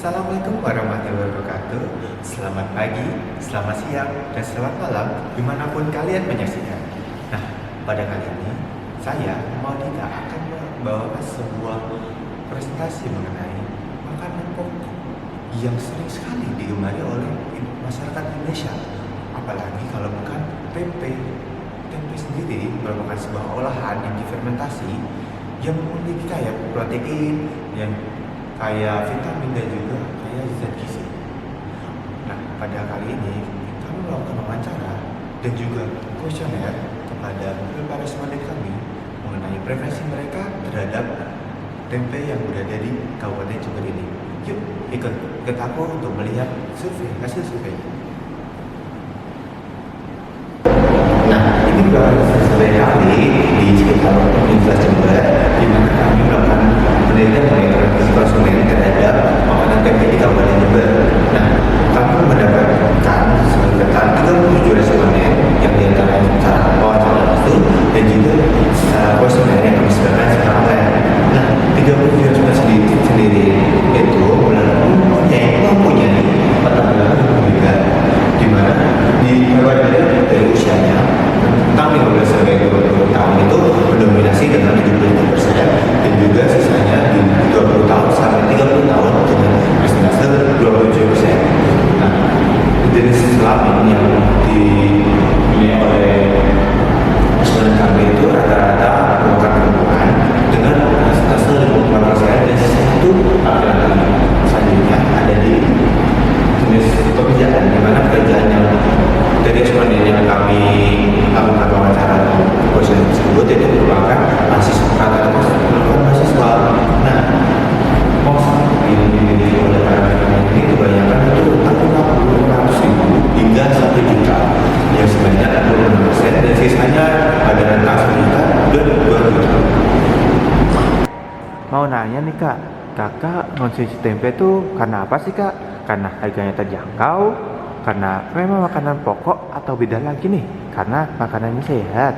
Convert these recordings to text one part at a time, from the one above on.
Assalamualaikum warahmatullahi wabarakatuh. Selamat pagi, selamat siang, dan selamat malam dimanapun kalian menyaksikan. Nah, pada kali ini saya Maudita akan membawakan sebuah presentasi mengenai makanan pokok yang sering sekali digemari oleh masyarakat Indonesia. Apalagi kalau bukan tempe. Tempe sendiri merupakan sebuah olahan yang difermentasi yang memiliki kaya protein, yang kaya vitamin dan juga kaya zat gizi. Nah, pada kali ini kami melakukan wawancara dan juga kuesioner kepada para responden kami mengenai preferensi mereka terhadap tempe yang berada di Kabupaten Jember ini. Yuk, ikut aku untuk melihat hasil survei. Nah, ini adalah survei kami di sekitar Universitas Jember, di mana kami melakukan penelitian mengenai konsumen terhadap makanan tempe di Kabupaten Jember. Nah, kami mendapatkan sekitar 37 responden yang diantaranya secara wawancara langsung dan juga kuesioner yang kami sediakan secara online. Nah, 37 responden sendiri itu mempunyai latar belakang yang berbeda, di mana dari usianya tentang 15 sampai 20 tahun itu mendominasi dengan 75% dan juga sisanya di 20 tahun sampai 30 tahun dengan persentase 27%. Nah, jenis kelamin yang dimiliki oleh responden kami itu rata-rata merupakan perempuan dengan persentase 54% dan sisanya itu laki-laki. Selanjutnya ada di jenis pekerjaan, di mana pekerjaan yang dari responden yang kami lakukan wawancara kuesioner tersebut itu merupakan mahasiswa. Nah, yang dimiliki oleh para ini kebanyakan itu antara 600.000 hingga 1 juta, yang sebanyak 26%, dan sisanya pada rentang 1 juta dan 2 juta. Mau nanya nih kak, kakak konsumsi tempe tuh karena apa sih kak? Karena harganya terjangkau, karena memang makanan pokok, atau beda lagi nih, karena makanannya sehat?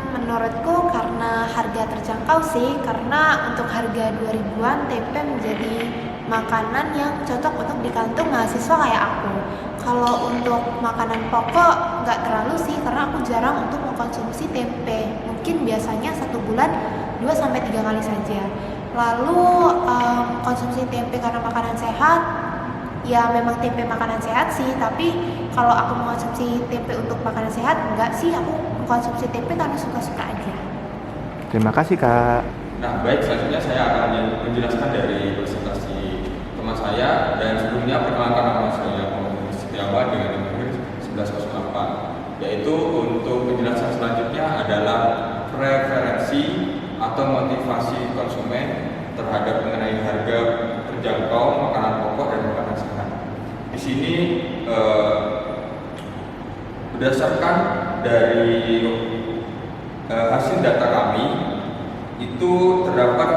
Menurutku karena harga terjangkau sih, karena untuk harga 2000-an tempe menjadi makanan yang cocok untuk di kantung mahasiswa kayak aku. Kalau untuk makanan pokok nggak terlalu sih, karena aku jarang untuk mengkonsumsi tempe. Mungkin biasanya 1 bulan 2-3 kali saja. Lalu konsumsi tempe karena makanan sehat, ya memang tempe makanan sehat sih, tapi kalau aku mengkonsumsi tempe untuk makanan sehat, enggak sih, aku mengkonsumsi tempe karena suka-suka aja. Terima kasih kak. Nah, baik, selanjutnya saya akan menjelaskan dari presentasi teman saya, dan sebelumnya perkenalkan nama saya Muhammad Setiawan dengan nomor 1108, yaitu untuk penjelasan selanjutnya adalah preferensi atau motivasi konsumen terhadap mengenai harga terjangkau makanan pokok dan makanan sehat. Di sini berdasarkan dari hasil data kami itu terdapat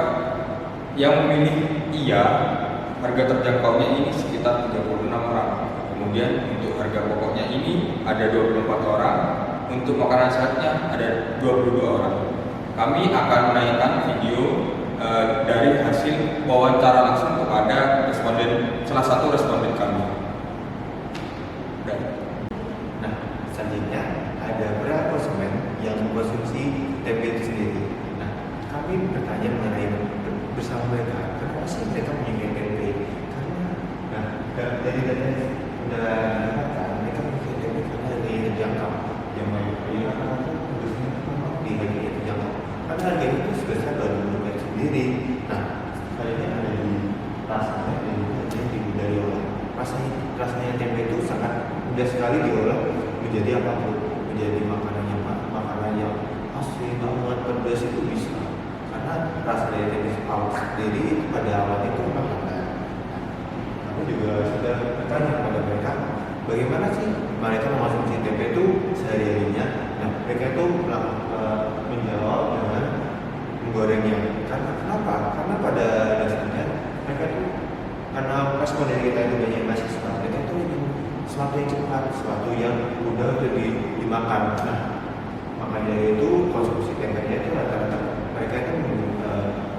yang memilih iya harga terjangkaunya ini sekitar 36 orang. Kemudian untuk harga pokoknya ini ada 24 orang, untuk makanan sehatnya ada 22 orang. Kami akan menaikkan video dari hasil wawancara langsung kepada salah satu responden kami. Nah, selanjutnya ada berapa konsumen yang mengkonsumsi tempe itu sendiri. Nah, kami bertanya mengenai bersama mereka, kenapa sih mereka menyukai tempe? Karena dari data sudah dikatakan mereka menyukai tempe karena harganya terjangkau. Yang rata-rata biasanya di harganya terjangkau. Karena harga itu sebesar 20 rupiah sendiri. Nah, selanjutnya ada di rasanya dan juga di budaya olah. Rasanya tempe itu sangat mudah sekali diolah menjadi apapun, menjadi makanan yang asin banget, pedas itu bisa. Karena rasa dari tempe sendiri pada awalnya itu makanan. Aku juga sudah bertanya kepada mereka, bagaimana sih mereka mengonsumsi tempe itu sehari-harinya. Nah, mereka itu menjawab dengan menggorengnya. Kenapa? Karena pada dasarnya mereka itu, karena responden kita itu banyak mahasiswa, mereka itu ingin sesuatu yang cepat, sesuatu yang mudah untuk dimakan. Nah, makanya itu konsumsi tempenya itu rata-rata mereka itu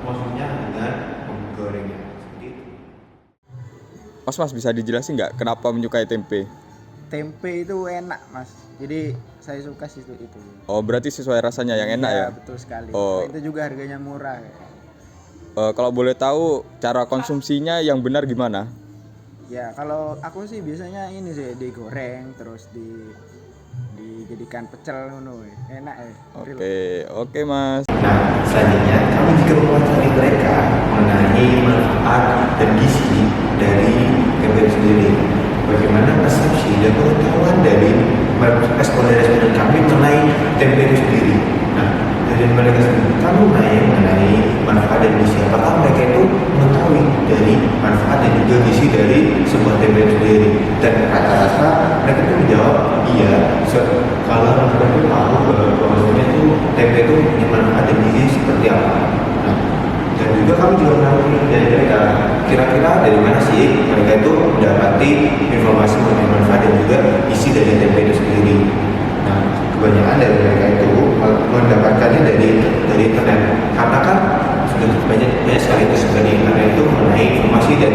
konsumsinya dengan menggorengnya. Seperti itu. Mas bisa dijelasin nggak kenapa menyukai tempe? Tempe itu enak mas, jadi saya suka sih itu. Oh, berarti sesuai rasanya yang enak Iya, ya? betul sekali. Oh. Itu juga harganya murah. Kalau boleh tahu cara konsumsinya yang benar gimana? Ya kalau aku sih biasanya ini sih digoreng terus dijadikan pecel ngono, enak ya. Oke Mas. Nah, selanjutnya kami juga mewakili mereka mengenai manfaat dan gizi dari tempe itu sendiri. Bagaimana persepsi dan pengetahuan dari responden kami mengenai tempe itu sendiri. Nah, dari mereka sendiri kami mengenai manfaat dan gizi. Apakah mereka itu mengetahui dari manfaat dan juga gizi dari sebuah tempe itu sendiri? Dan rata-rata mereka itu menjawab iya. Kalau mereka itu tahu bahwasanya itu tempe itu punya manfaat dan gizi seperti apa. Nah, dan juga kami juga mengenai dari mereka kira-kira dari mana sih mereka itu mendapati informasi mengenai manfaat dan juga isi dari tempe itu sendiri. Nah, kebanyakan dari mereka itu mendapatkannya dari internet, karena kan sudah banyak sekali tersebar di internet itu mengenai informasi dan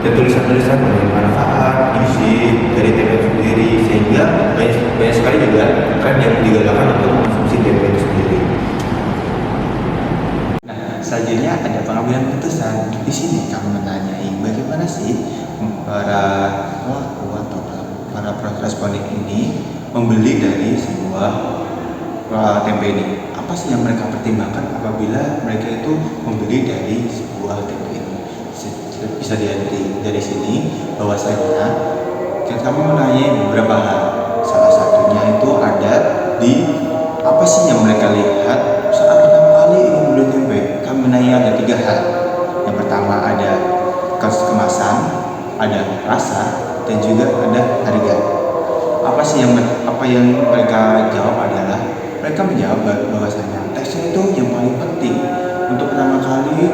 tulisan-tulisan mengenai manfaat gizi dari tempe itu sendiri, sehingga banyak sekali juga tren yang digalakkan untuk mengkonsumsi tempe itu sendiri. Nah, selanjutnya ada pengambilan keputusan. Di sini kami menanyai bagaimana sih para pelaku atau para responden ini membeli dari sebuah tempe ini. Apa sih yang mereka pertimbangkan apabila mereka itu membeli dari sebuah tempe ini? Bisa dilihat dari sini bahwasanya kami menanyai beberapa hal. Salah satunya itu ada di apa sih yang mereka lihat saat pertama kali ingin membeli tempe. Kami menanyai ada 3 hal. Yang pertama ada kemasan, ada rasa, dan juga ada harga. Apa yang mereka jawab adalah mereka menjawab bahwasanya tekstur itu yang paling penting untuk pertama kali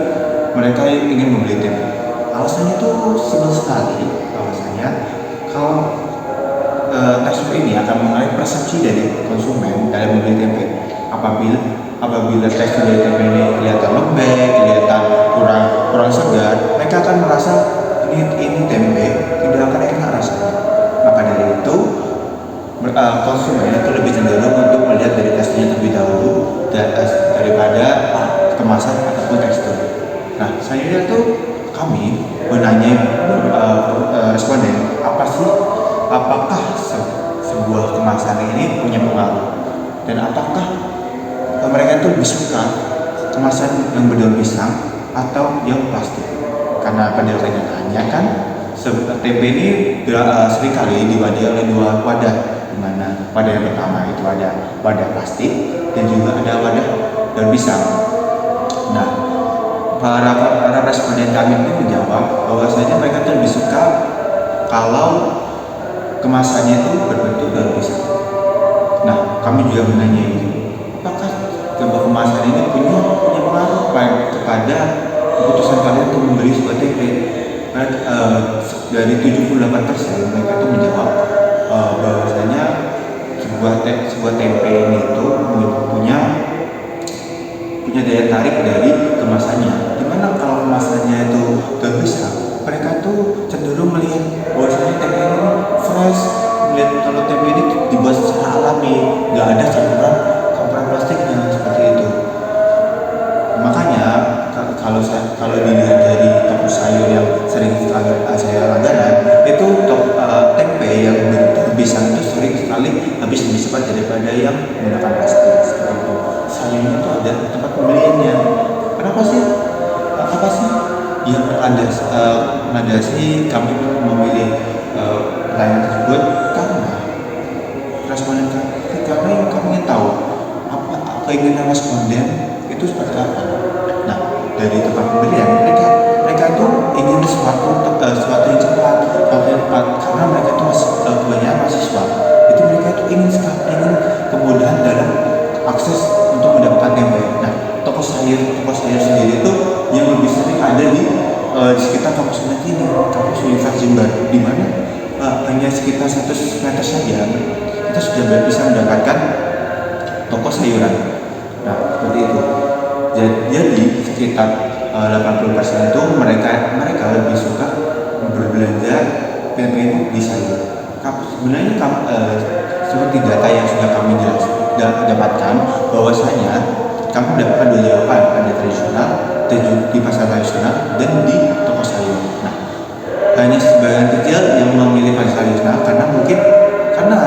mereka ingin membeli tempe. Alasannya itu simpel sekali, bahwasanya kalau tekstur ini akan mengenai persepsi dari konsumen dalam membeli tempe. Apabila tekstur dari tempe ini kelihatan lembek, kelihatan kurang segar, mereka akan merasa ini tempe tidak akan enak rasanya. Maka dari itu konsumen itu lebih cenderung untuk melihat dari teksturnya terlebih dahulu daripada kemasan ataupun tekstur. Nah, selanjutnya itu kami menanyai responden apakah sebuah kemasan ini punya pengaruh, dan apakah mereka itu lebih suka kemasan yang berdaun pisang atau yang plastik. Karena pada kenyataannya kan tempe ini seringkali diwadahi oleh 2 wadah, di mana wadah yang pertama itu ada wadah plastik dan juga ada wadah daun pisang. Nah, para responden kami ini menjawab bahwasanya mereka tuh lebih suka kalau kemasannya itu berbentuk daun pisang. Nah, kami juga menanyai apakah sebuah kemasan ini punya pengaruh kepada keputusan kalian untuk membeli sebuah tempe. Dari 78% mereka itu menjawab bahwasanya sebuah tempe ini itu punya daya tarik dari kemasannya. Dimana kalau kemasannya itu daun pisang, mereka tuh cenderung melihat bahwasanya tempe ini fresh, melihat kalau tempe ini dibuat secara alami, nggak ada campuran plastiknya seperti itu. Makanya kalau dilihat dari toko sayur yang sering saya langganan, itu tempe yang berbentuk pisang itu sering sekali habis lebih cepat daripada yang menggunakan plastik seperti itu. Sayurnya itu ada tempat pembeliannya. Kenapa sih? Apa sih yang melandasi kami memilih pertanyaan tersebut? Karena responden kami ingin tahu apa keinginan responden itu seperti apa. Nah, dari tempat pembelian mereka itu ingin sesuatu yang cepat, karena mereka itu kebanyakan mahasiswa. Itu mereka itu ingin kemudahan dalam akses untuk mendapatkan tempe. Nah, toko sayur sendiri itu yang lebih sering ada di sekitar kampus ini, kampus Universitas Jember, di mana hanya sekitar 100 meter saja kita sudah bisa mendapatkan toko sayuran. Nah, seperti itu. Jadi sekitar 80% itu mereka lebih suka berbelanja tempe itu di sayur. Sebenarnya seperti data yang sudah kami dapatkan bahwasanya kamu mendapatkan dua jawaban, ada tradisional di pasar tradisional dan di toko sayur. Nah, hanya sebagian kecil yang memilih pasar tradisional karena mungkin karena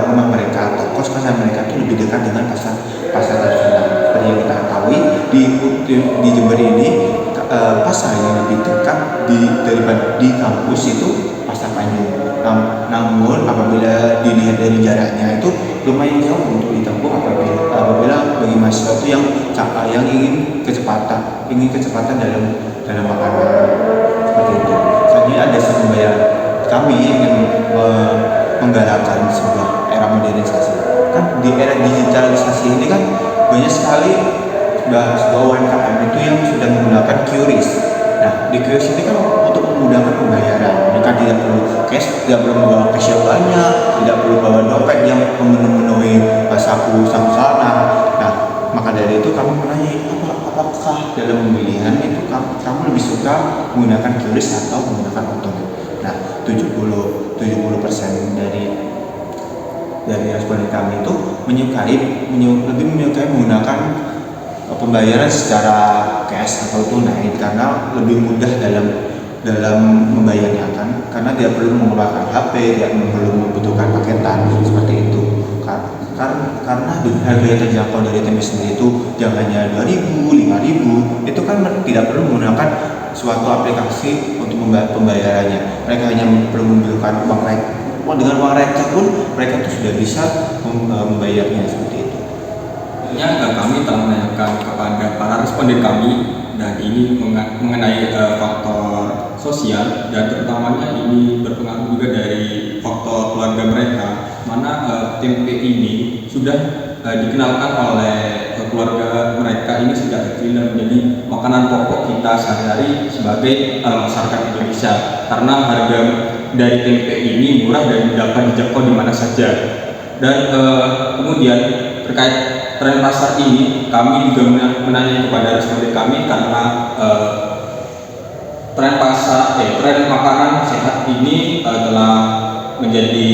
rumah mereka atau kos-kosan mereka itu lebih dekat dengan pasar tradisional. Seperti yang kita ketahui di Jember ini pasar yang lebih dekat daripada di kampus itu pasar Tanjung. Namun apabila dilihat dari jaraknya itu lumayan jauh untuk ditempuh apabila bagi mahasiswa itu yang ingin kecepatan dalam makanan seperti itu. Selanjutnya ada sebuah kami ingin menggalakkan sebuah era modernisasi. Kan di era digitalisasi ini kan banyak sekali sebuah UMKM itu yang sudah menggunakan QRIS. Nah, di QRIS ini kan untuk memudahkan pembayaran. Mereka tidak perlu cash, tidak perlu membawa cash yang banyak, tidak perlu bawa dompet yang memenuhi saku sana. Nah, maka dari itu kami menanya, apakah dalam pemilihan itu kamu lebih suka menggunakan QRIS atau menggunakan otomatis? Nah, 70% dari responden kami itu lebih menyukai menggunakan pembayaran secara cash atau tunai karena lebih mudah dalam membayarnya kan, karena tidak perlu mengeluarkan HP, tidak perlu membutuhkan paketan seperti itu. Karena harga yang terjangkau dari tempe sendiri itu jangan hanya 2.000, 5.000, itu kan tidak perlu menggunakan suatu aplikasi untuk pembayarannya. Mereka hanya perlu membutuhkan uang receh. Dengan uang receh pun mereka itu sudah bisa membayarnya seperti itu. Kami telah menanyakan kepada para responden kami, dan ini mengenai faktor sosial, dan terutamanya ini berpengaruh juga dari faktor keluarga mereka, mana tempe ini sudah dikenalkan oleh keluarga mereka ini sejak kecil dan menjadi makanan pokok kita sehari-hari sebagai masyarakat Indonesia, karena harga dari tempe ini murah dan dapat dijangkau di mana saja. Dan kemudian terkait tren pasar ini, kami juga menanya kepada responden kami karena tren makanan sehat ini telah menjadi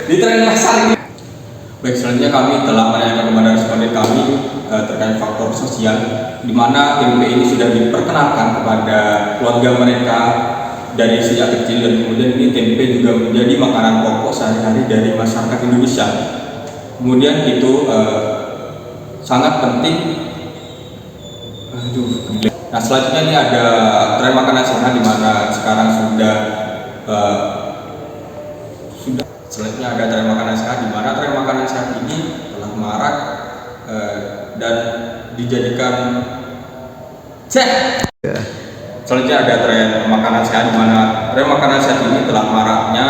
di tren pasar ini. Baik, selanjutnya kami telah menanyakan kepada responden kami terkait faktor sosial, di mana tempe ini sudah diperkenalkan kepada keluarga mereka dari sejak kecil, dan kemudian ini tempe juga menjadi makanan pokok sehari-hari dari masyarakat Indonesia. Kemudian itu sangat penting. Nah, selanjutnya ini ada tren makanan sehat di mana sekarang sudah selanjutnya ada tren makanan sehat di mana tren makanan sehat ini telah marak dan dijadikan selanjutnya ada tren makanan sehat di mana tren makanan sehat ini telah maraknya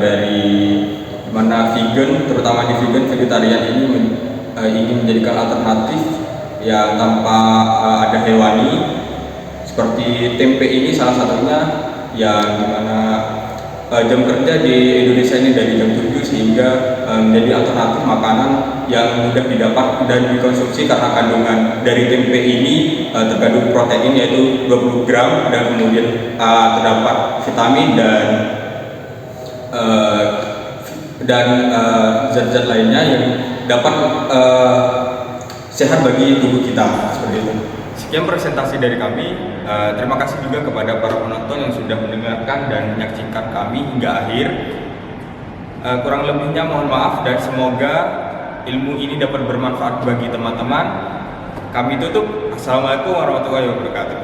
dari mana vegan, terutama di vegetarian ini ingin menjadikan alternatif yang tanpa ada hewani, seperti tempe ini salah satunya, yang dimana jam kerja di Indonesia ini dari jam 7 sehingga menjadi alternatif makanan yang mudah didapat dan dikonsumsi, karena kandungan dari tempe ini terkandung protein yaitu 20 gram, dan kemudian terdapat vitamin dan zat-zat lainnya yang dapat sehat bagi tubuh kita, seperti itu. Sekian presentasi dari kami. Terima kasih juga kepada para penonton yang sudah mendengarkan dan menyaksikan kami hingga akhir. Kurang lebihnya mohon maaf, dan semoga ilmu ini dapat bermanfaat bagi teman-teman. Kami tutup. Assalamualaikum warahmatullahi wabarakatuh.